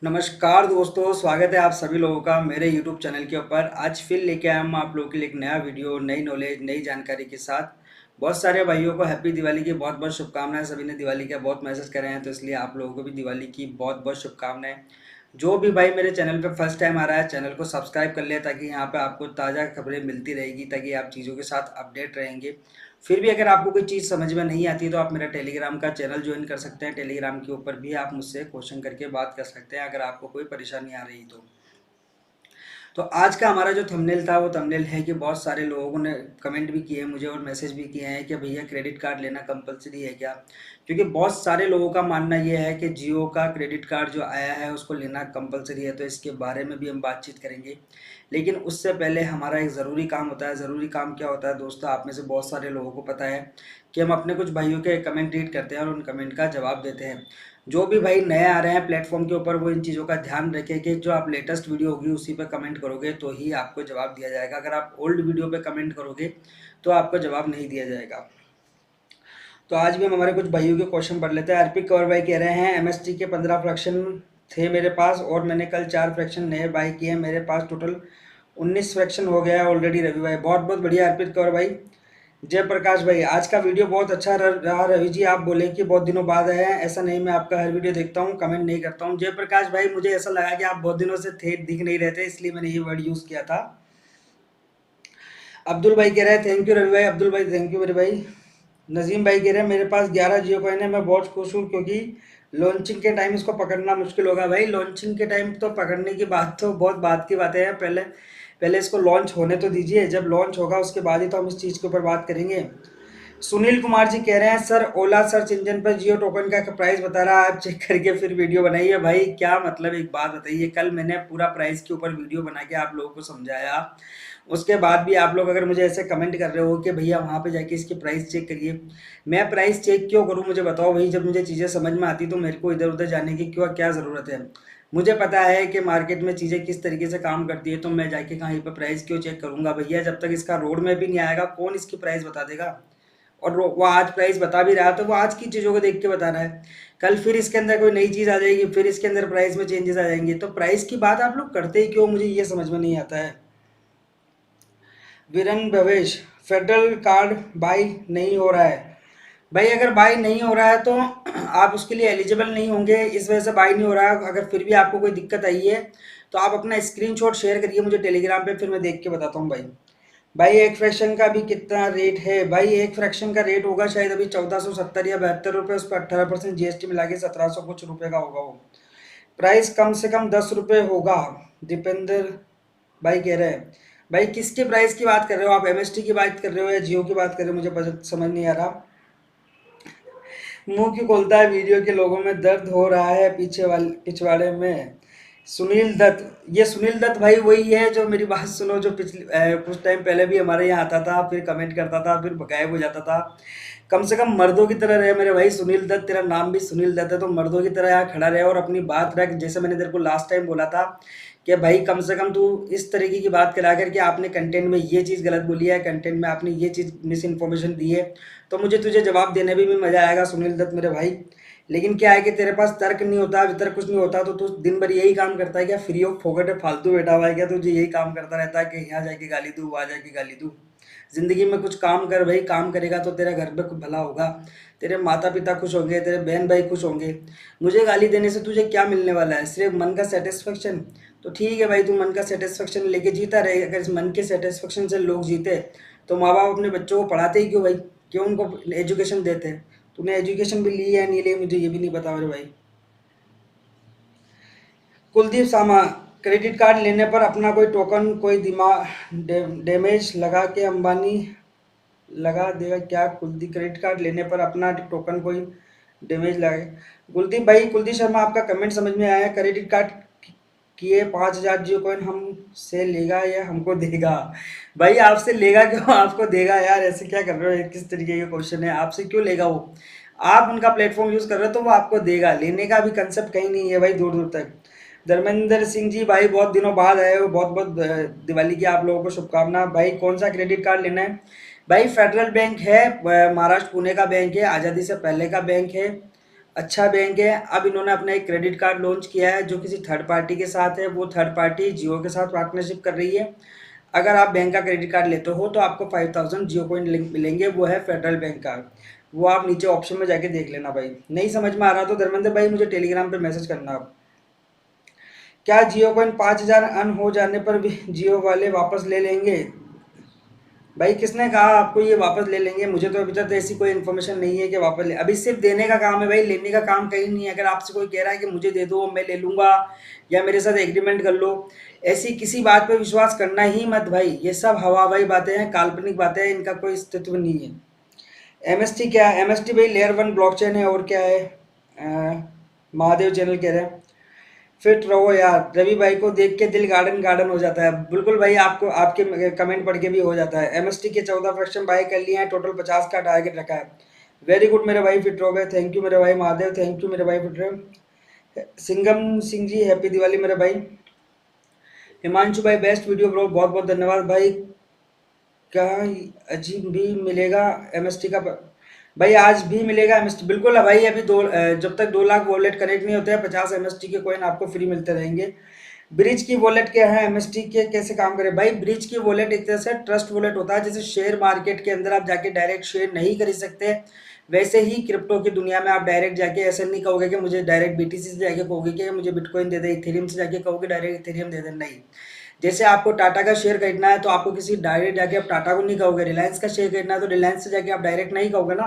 नमस्कार दोस्तों, स्वागत है आप सभी लोगों का मेरे YouTube चैनल के ऊपर। आज फिर लेके आया हूँ आप लोगों के लिए एक नया वीडियो, नई नॉलेज, नई जानकारी के साथ। बहुत सारे भाइयों को हैप्पी दिवाली की बहुत बहुत शुभकामनाएं। सभी ने दिवाली का बहुत मैसेज करे हैं, तो इसलिए आप लोगों को भी दिवाली की बहुत बहुत शुभकामनाएं। जो भी भाई मेरे चैनल पे फर्स्ट टाइम आ रहा है, चैनल को सब्सक्राइब कर ले, ताकि यहाँ पे आपको ताज़ा खबरें मिलती रहेगी, ताकि आप चीज़ों के साथ अपडेट रहेंगे। फिर भी अगर आपको कोई चीज़ समझ में नहीं आती तो आप मेरा टेलीग्राम का चैनल ज्वाइन कर सकते हैं। टेलीग्राम के ऊपर भी आप मुझसे क्वेश्चन करके बात कर सकते हैं, अगर आपको कोई परेशानी आ रही तो आज का हमारा जो थंबनेल था वो थंबनेल है कि बहुत सारे लोगों ने कमेंट भी किए हैं मुझे और मैसेज भी किए हैं कि भैया क्रेडिट कार्ड लेना कंपलसरी है क्या। क्योंकि बहुत सारे लोगों का मानना ये है कि जियो का क्रेडिट कार्ड जो आया है उसको लेना कंपलसरी है, तो इसके बारे में भी हम बातचीत करेंगे। लेकिन उससे पहले हमारा एक ज़रूरी काम होता है। ज़रूरी काम क्या होता है दोस्तों, आप में से बहुत सारे लोगों को पता है कि हम अपने कुछ भाइयों के कमेंट रीड करते हैं और उन कमेंट का जवाब देते हैं। जो भी भाई नए आ रहे हैं प्लेटफॉर्म के ऊपर, वो इन चीज़ों का ध्यान रखें कि जो आप लेटेस्ट वीडियो होगी उसी पे कमेंट करोगे तो ही आपको जवाब दिया जाएगा। अगर आप ओल्ड वीडियो पे कमेंट करोगे तो आपको जवाब नहीं दिया जाएगा। तो आज भी हम हमारे कुछ भाइयों के क्वेश्चन पढ़ लेते हैं। अर्पित कौर भाई कह रहे हैं एमएसटी के 15 फ्रैक्शन थे मेरे पास और मैंने कल 4 फ्रैक्शन नए बाय किए, मेरे पास टोटल 19 फ्रैक्शन हो गया है ऑलरेडी। रवि भाई बहुत बहुत बढ़िया। अर्पित कौर भाई, जयप्रकाश भाई, आज का वीडियो बहुत अच्छा रहा। रवि जी आप बोले कि बहुत दिनों बाद आए हैं, ऐसा नहीं, मैं आपका हर वीडियो देखता हूँ, कमेंट नहीं करता हूँ। जयप्रकाश भाई, मुझे ऐसा लगा कि आप बहुत दिनों से थे, दिख नहीं रहे थे, इसलिए मैंने ये वर्ड यूज़ किया था। अब्दुल भाई कह रहे हैं थैंक यू रवि भाई। अब्दुल भाई थैंक यू मेरे भाई। नजीम भाई कह रहे हैं मेरे पास 11 जियो कॉइन है, मैं बहुत खुश हूँ क्योंकि लॉन्चिंग के टाइम इसको पकड़ना मुश्किल होगा। भाई लॉन्चिंग के टाइम तो पकड़ने की बात तो बहुत बात की बातें हैं। पहले पहले इसको लॉन्च होने तो दीजिए, जब लॉन्च होगा उसके बाद ही तो हम इस चीज़ के ऊपर बात करेंगे। सुनील कुमार जी कह रहे हैं सर ओला सर्च इंजन पर जियो टोकन का प्राइस बता रहा है, आप चेक करके फिर वीडियो बनाइए। भाई क्या मतलब, एक बात बताइए, कल मैंने पूरा प्राइस के ऊपर वीडियो बना के आप लोगों को समझाया, उसके बाद भी आप लोग अगर मुझे ऐसे कमेंट कर रहे हो कि भैया वहाँ पे जाके इसकी प्राइस चेक करिए। मैं प्राइस चेक क्यों करूँ, मुझे बताओ भाई। जब मुझे चीज़ें समझ में आती तो मेरे को इधर उधर जाने की क्यों क्या ज़रूरत है। मुझे पता है कि मार्केट में चीज़ें किस तरीके से काम करती है, तो मैं जाके कहीं पर प्राइस क्यों चेक करूँगा भैया। जब तक इसका रोड में भी नहीं आएगा कौन इसकी प्राइस बता देगा। और वो आज प्राइस बता भी रहा है तो वो आज की चीज़ों को देख के बता रहा है। कल फिर इसके अंदर कोई नई चीज़ आ जाएगी, फिर इसके अंदर प्राइस में चेंजेस आ जाएंगे, तो प्राइस की बात आप लोग करते ही क्यों, मुझे ये समझ में नहीं आता है। Viren Bhavesh, federal card by नहीं हो रहा है। भाई अगर बाई नहीं हो रहा है तो आप उसके लिए एलिजिबल नहीं होंगे, इस वजह से बाई नहीं हो रहा है। अगर फिर भी आपको कोई दिक्कत आई है तो आप अपना स्क्रीनशॉट शेयर करिए मुझे टेलीग्राम पे, फिर मैं देख के बताता हूँ भाई। भाई एक फ्रैक्शन का भी कितना रेट है। भाई एक फ्रैक्शन का रेट होगा शायद अभी 1470 या 72 रुपये, उस पर 18% जीएसटी मिला के 1700 कुछ रुपये का होगा वो। प्राइस कम से कम 10 रुपये होगा, दीपेंद्र भाई कह रहे हैं। भाई किसके प्राइस की बात कर रहे हो आप, एमएसटी की बात कर रहे हो या जियो की बात कर रहे हो, मुझे समझ नहीं आ रहा। मुंह क्यों खोलता है, वीडियो के लोगों में दर्द हो रहा है पीछे वाले पिछवाड़े में। सुनील दत्त, ये सुनील दत्त भाई वही है जो, मेरी बात सुनो, जो पिछले कुछ टाइम पहले भी हमारे यहाँ आता था, फिर कमेंट करता था, फिर गायब हो जाता था। कम से कम मर्दों की तरह रहे मेरे भाई। सुनील दत्त, तेरा नाम भी सुनील दत्त है तो मर्दों की तरह यहाँ खड़ा रहे और अपनी बात रख। जैसे मैंने तेरे को लास्ट टाइम बोला था कि भाई कम से कम तू इस तरीके की बात करा कर कि आपने कंटेंट में ये चीज़ गलत बोली है, कंटेंट में आपने ये चीज़ मिस इन्फॉर्मेशन दी है, तो मुझे तुझे जवाब देने में भी मज़ा आएगा सुनील दत्त मेरे भाई। लेकिन क्या है कि तेरे पास तर्क नहीं होता, वितर्क कुछ नहीं होता, तो तू दिन भर यही काम करता है क्या, फ्री ऑफ फोकट है, फालतू बैठा हुआ है क्या, तुझे यही काम करता रहता है कि यहाँ जाके गाली दूँ वहाँ जाके गाली दूँ। ज़िंदगी में कुछ काम कर भाई, काम करेगा तो तेरा घर पे कुछ भला होगा, तेरे माता पिता खुश होंगे, तेरे बहन भाई खुश होंगे। मुझे गाली देने से तुझे क्या मिलने वाला है, सिर्फ मन का सेटिस्फेक्शन। तो ठीक है भाई, तू मन का सेटिस्फेक्शन लेके जीता रहे। अगर इस मन के सेटिस्फेक्शन से लोग जीते तो माँ बाप अपने बच्चों को पढ़ाते ही क्यों भाई, क्यों उनको एजुकेशन देते हैं। तूने एजुकेशन भी ली है नहीं ली मुझे ये भी नहीं पता मेरे भाई। कुलदीप सामा, क्रेडिट कार्ड लेने पर अपना कोई टोकन कोई दिमाग डैमेज लगा के अंबानी लगा देगा क्या। कुलदीप, क्रेडिट कार्ड लेने पर अपना टोकन कोई डैमेज लगे। कुलदीप भाई, कुलदीप शर्मा आपका कमेंट समझ में आया। क्रेडिट कार्ड किए 5000 जियो कॉइन हमसे लेगा या हमको देगा। भाई आपसे लेगा क्यों, आपको देगा यार, ऐसे क्या कर रहे हो, किस तरीके का क्वेश्चन है, आपसे क्यों लेगा वो। आप उनका प्लेटफॉर्म यूज़ कर रहे हो तो वो आपको देगा, लेने का भी कंसेप्ट कहीं नहीं है भाई दूर दूर तक। धर्मेंद्र सिंह जी भाई बहुत दिनों बाद आए हो, बहुत बहुत दिवाली की आप लोगों को शुभकामना। भाई कौन सा क्रेडिट कार्ड लेना है। भाई फेडरल बैंक है, महाराष्ट्र पुणे का बैंक है, आज़ादी से पहले का बैंक है, अच्छा बैंक है। अब इन्होंने अपना एक क्रेडिट कार्ड लॉन्च किया है जो किसी थर्ड पार्टी के साथ है, वो थर्ड पार्टी जियो के साथ पार्टनरशिप कर रही है। अगर आप बैंक का क्रेडिट कार्ड लेते हो तो आपको 5000 जियो कॉइन लिंक मिलेंगे, वो है फेडरल बैंक का। वो आप नीचे ऑप्शन में जाके देख लेना भाई। नहीं समझ में आ रहा तो धर्मेंद्र भाई मुझे टेलीग्राम पे मैसेज करना आप। क्या जियो कॉइन 5000 अन हो जाने पर भी जियो वाले वापस ले लेंगे? भाई किसने कहा आपको ये वापस ले लेंगे? मुझे तो अभी तक ऐसी कोई इन्फॉर्मेशन नहीं है कि वापस ले। अभी सिर्फ देने का काम है भाई, लेने का काम कहीं नहीं है। अगर आपसे कोई कह रहा है कि मुझे दे दो मैं ले लूंगा या मेरे साथ एग्रीमेंट कर लो, ऐसी किसी बात पे विश्वास करना ही मत भाई। ये सब हवाबाई बातें हैं, काल्पनिक बातें हैं, इनका कोई अस्तित्व नहीं है। एमएसटी क्या है? एमएसटी भाई लेयर 1 ब्लॉकचेन है। और क्या है? महादेव चैनल कह रहे हैं फिट रहो यार। रवि भाई को देख के दिल गार्डन गार्डन हो जाता है। बिल्कुल भाई, आपको आपके कमेंट पढ़ के भी हो जाता है। एमएसटी के 14 फ्रैक्शन बाय कर लिए हैं, टोटल 50 का टारगेट रखा है। वेरी गुड मेरे भाई, फिट रहो गए। थैंक यू मेरे भाई महादेव, थैंक यू मेरे भाई फिट रहो। सिंगम सिंह जी हैप्पी दिवाली मेरे भाई। हिमांशु भाई बेस्ट वीडियो ब्रो, बहुत बहुत धन्यवाद भाई। क्या अजीब भी मिलेगा एमएसटी का भाई? आज भी मिलेगा एमएसटी, बिल्कुल है भाई। अभी जब तक 2 लाख वॉलेट कनेक्ट नहीं होते हैं 50 एमएसटी के कॉइन आपको फ्री मिलते रहेंगे। ब्रिज की वॉलेट क्या है? एमएसटी के कैसे काम करे भाई? ब्रिज की वॉलेट एक तरह से ट्रस्ट वॉलेट होता है। जैसे शेयर मार्केट के अंदर आप जाके डायरेक्ट शेयर नहीं खरीद सकते, वैसे ही क्रिप्टो की दुनिया में आप डायरेक्ट जाके ऐसे नहीं कहोगे कि मुझे डायरेक्ट बीटीसी से जाके कहोगे कि मुझे बिटकॉइन दे दे, इथेरियम से जाके कहोगे डायरेक्ट इथेरियम दे दे, नहीं। जैसे आपको टाटा का शेयर खरीदना है तो आपको किसी डायरेक्ट जाके आप टाटा को नहीं कहोगे। रिलायंस का शेयर खरीदना है तो रिलायंस से जाके आप डायरेक्ट नहीं कहोगे ना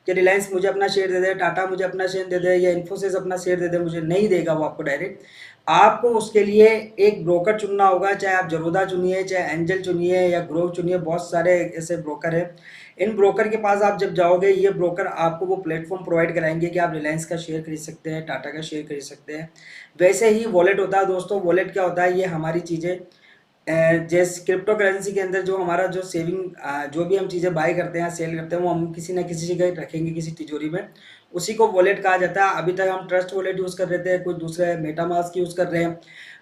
कि रिलायंस मुझे अपना शेयर दे दे, टाटा मुझे अपना शेयर दे दे, या इन्फोसिस अपना शेयर दे दे मुझे, नहीं देगा वो आपको डायरेक्ट। आपको उसके लिए एक ब्रोकर चुनना होगा, चाहे आप जरोदा चुनिए, चाहे एंजल चुनिए या ग्रोव चुनिए, बहुत सारे ऐसे ब्रोकर हैं। इन ब्रोकर के पास आप जब जाओगे, ये ब्रोकर आपको वो प्लेटफॉर्म प्रोवाइड कराएंगे कि आप रिलायंस का शेयर खरीद सकते हैं, टाटा का शेयर खरीद सकते हैं। वैसे ही वॉलेट होता है दोस्तों। वॉलेट क्या होता है? ये हमारी चीज़ें जैसे क्रिप्टो करेंसी के अंदर जो हमारा जो सेविंग, जो भी हम चीज़ें बाय करते हैं सेल करते हैं, वो हम किसी ना किसी जगह रखेंगे, किसी तिजोरी में। उसी को वॉलेट कहा जाता है। अभी तक हम ट्रस्ट वॉलेट यूज़ कर रहे थे, कुछ दूसरे मेटामास्क यूज़ कर रहे हैं।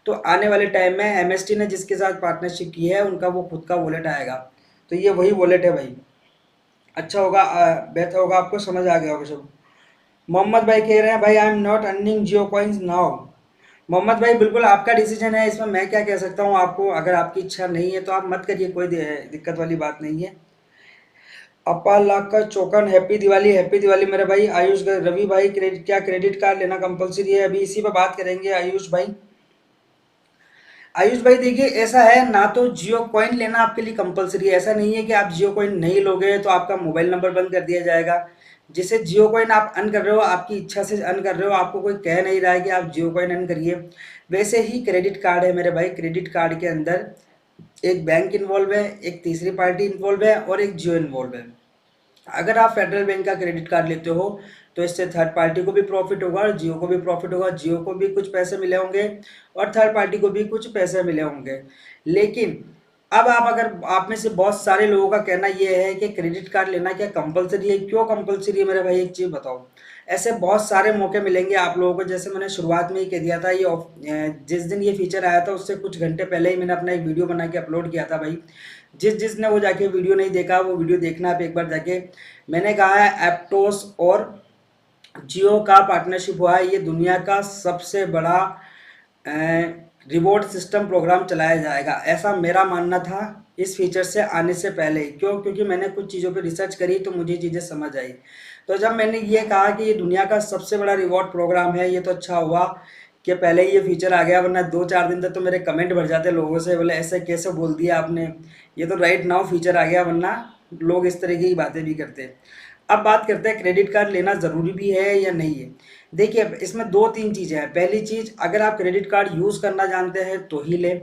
तो आने वाले टाइम में एमएसटी ने जिसके साथ पार्टनरशिप की है उनका वो खुद का वॉलेट आएगा। तो ये वही वॉलेट है भाई। अच्छा होगा, बेहतर होगा, आपको समझ आ गया होगा सब। मोहम्मद भाई कह रहे हैं भाई I am not earning Jio coins now. Mohammad भाई बिल्कुल आपका डिसीजन है, इसमें मैं क्या कह सकता हूँ आपको। अगर आपकी इच्छा नहीं है तो आप मत करिए, कोई दिक्कत वाली बात नहीं है। अपा लाख का चौकन, हैप्पी दिवाली, हैप्पी दिवाली मेरे भाई। आयुष रवि भाई क्या क्रेडिट कार्ड लेना कंपलसरी है? अभी इसी पे बात करेंगे आयुष भाई। आयुष भाई देखिए, ऐसा है ना, तो जियो कॉइन लेना आपके लिए कंपलसरी है। ऐसा नहीं है कि आप जियो कॉइन नहीं लोगे तो आपका मोबाइल नंबर बंद कर दिया जाएगा। जैसे जियो कॉइन आप अन कर रहे हो, आपकी इच्छा से अन कर रहे हो, आपको कोई कह नहीं रहा है कि आप जियो कॉइन अन करिए। वैसे ही क्रेडिट कार्ड है मेरे भाई। क्रेडिट कार्ड के अंदर एक बैंक इन्वॉल्व है, एक तीसरी पार्टी इन्वॉल्व है और एक जियो इन्वॉल्व है। अगर आप फेडरल बैंक का क्रेडिट कार्ड लेते हो तो इससे थर्ड पार्टी को भी प्रॉफिट होगा और जियो को भी प्रॉफिट होगा। जियो को भी कुछ पैसे मिले होंगे और थर्ड पार्टी को भी कुछ पैसे मिले होंगे। लेकिन अब आप में से बहुत सारे लोगों का कहना ये है कि क्रेडिट कार्ड लेना क्या कंपलसरी है? क्यों कंपलसरी है मेरे भाई? एक चीज़ बताओ। ऐसे बहुत सारे मौके मिलेंगे आप लोगों को। जैसे मैंने शुरुआत में ही कह दिया था, जिस दिन ये फीचर आया था उससे कुछ घंटे पहले ही मैंने अपना एक वीडियो बना के अपलोड किया था भाई। जिसने वो जाके वीडियो नहीं देखा, वो वीडियो देखना आप एक बार जाके। मैंने कहा है एप्टोस और जियो का पार्टनरशिप हुआ है, ये दुनिया का सबसे बड़ा रिवॉर्ड सिस्टम प्रोग्राम चलाया जाएगा, ऐसा मेरा मानना था इस फीचर से आने से पहले ही। क्यों? क्योंकि मैंने कुछ चीज़ों पे रिसर्च करी तो मुझे चीज़ें समझ आई। तो जब मैंने ये कहा कि ये दुनिया का सबसे बड़ा रिवॉर्ड प्रोग्राम है, ये तो अच्छा हुआ कि पहले ही ये फीचर आ गया, वरना 2-4 दिन तक तो मेरे कमेंट भर जाते लोगों से, बोले ऐसे कैसे बोल दिया आपने, ये तो राइट नाउ फीचर आ गया, वरना लोग इस तरह की बातें भी करते हैं। अब बात करते हैं क्रेडिट कार्ड लेना ज़रूरी भी है या नहीं है। देखिए, इसमें 2-3 चीज़ें हैं। पहली चीज़, अगर आप क्रेडिट कार्ड यूज़ करना जानते हैं तो ही लें।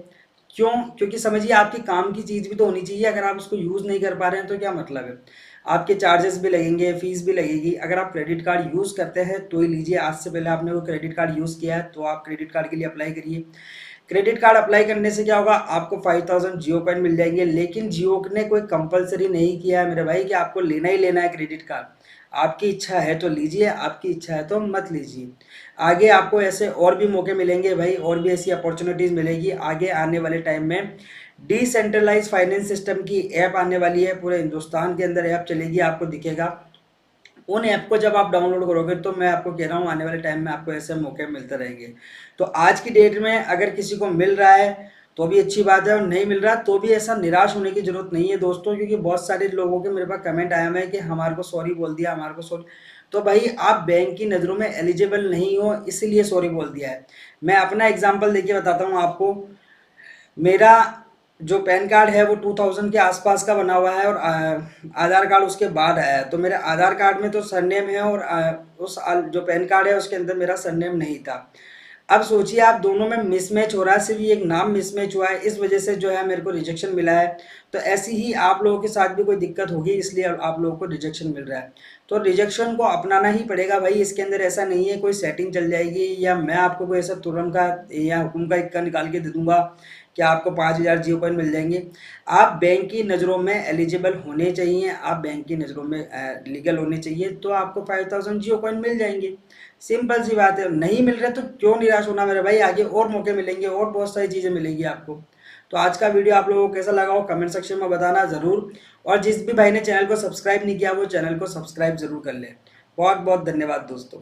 क्यों? क्योंकि समझिए आपकी काम की चीज़ भी तो होनी चाहिए। अगर आप उसको यूज़ नहीं कर पा रहे हैं तो क्या मतलब है? आपके चार्जेस भी लगेंगे, फीस भी लगेगी। अगर आप क्रेडिट कार्ड यूज़ करते हैं तो ही लीजिए। आज से पहले आपने वो क्रेडिट कार्ड यूज़ किया है तो आप क्रेडिट कार्ड के लिए अप्लाई करिए। क्रेडिट कार्ड अप्लाई करने से क्या होगा? आपको 5000 जियो कॉइन मिल जाएंगे। लेकिन जियो ने कोई कंपलसरी नहीं किया है मेरे भाई कि आपको लेना ही लेना है क्रेडिट कार्ड। आपकी इच्छा है तो लीजिए, आपकी इच्छा है तो मत लीजिए। आगे आपको ऐसे और भी मौके मिलेंगे भाई, और भी ऐसी अपॉर्चुनिटीज़ मिलेगी आगे आने वाले टाइम में। डिसेंट्रलाइज फाइनेंस सिस्टम की ऐप आने वाली है, पूरे हिंदुस्तान के अंदर ऐप चलेगी, आपको दिखेगा। उन ऐप को जब आप डाउनलोड करोगे तो मैं आपको कह रहा हूँ आने वाले टाइम में आपको ऐसे मौके मिलते रहेंगे। तो आज की डेट में अगर किसी को मिल रहा है तो भी अच्छी बात है, और नहीं मिल रहा तो भी ऐसा निराश होने की ज़रूरत नहीं है दोस्तों, क्योंकि बहुत सारे लोगों के मेरे पास कमेंट आया हुआ है कि हमारे को सॉरी बोल दिया, हमारे को सॉरी। तो भाई आप बैंक की नज़रों में एलिजिबल नहीं हो इसीलिए सॉरी बोल दिया है। मैं अपना एग्जांपल देके बताता हूँ आपको। मेरा जो पैन कार्ड है वो 2000 के आसपास का बना हुआ है, और आधार कार्ड उसके बाद आया है। तो मेरे आधार कार्ड में तो सरनेम है, और जो पैन कार्ड है उसके अंदर मेरा सरनेम नहीं था। अब सोचिए आप दोनों में मिसमैच हो रहा है, सिर्फ ये एक नाम मिसमैच हुआ है, इस वजह से जो है मेरे को रिजेक्शन मिला है। तो ऐसी ही आप लोगों के साथ भी कोई दिक्कत होगी इसलिए आप लोगों को रिजेक्शन मिल रहा है। तो रिजेक्शन को अपनाना ही पड़ेगा भाई, इसके अंदर ऐसा नहीं है कोई सेटिंग चल जाएगी या मैं आपको कोई ऐसा तुरंत का या हुक्म का इक्का निकाल के दे दूंगा कि आपको 5000 जियो कॉइन मिल जाएंगे। आप बैंक की नज़रों में एलिजिबल होने चाहिए, आप बैंक की नज़रों में लीगल होने चाहिए, तो आपको 5000 जियो कॉइन मिल जाएंगे। सिंपल सी बात है। नहीं मिल रहे तो क्यों निराश होना मेरे भाई, आगे और मौके मिलेंगे और बहुत सारी चीज़ें मिलेंगी आपको। तो आज का वीडियो आप लोगों को कैसा लगा हो कमेंट सेक्शन में बताना ज़रूर, और जिस भी भाई ने चैनल को सब्सक्राइब नहीं किया वो चैनल को सब्सक्राइब ज़रूर कर ले। बहुत बहुत धन्यवाद दोस्तों।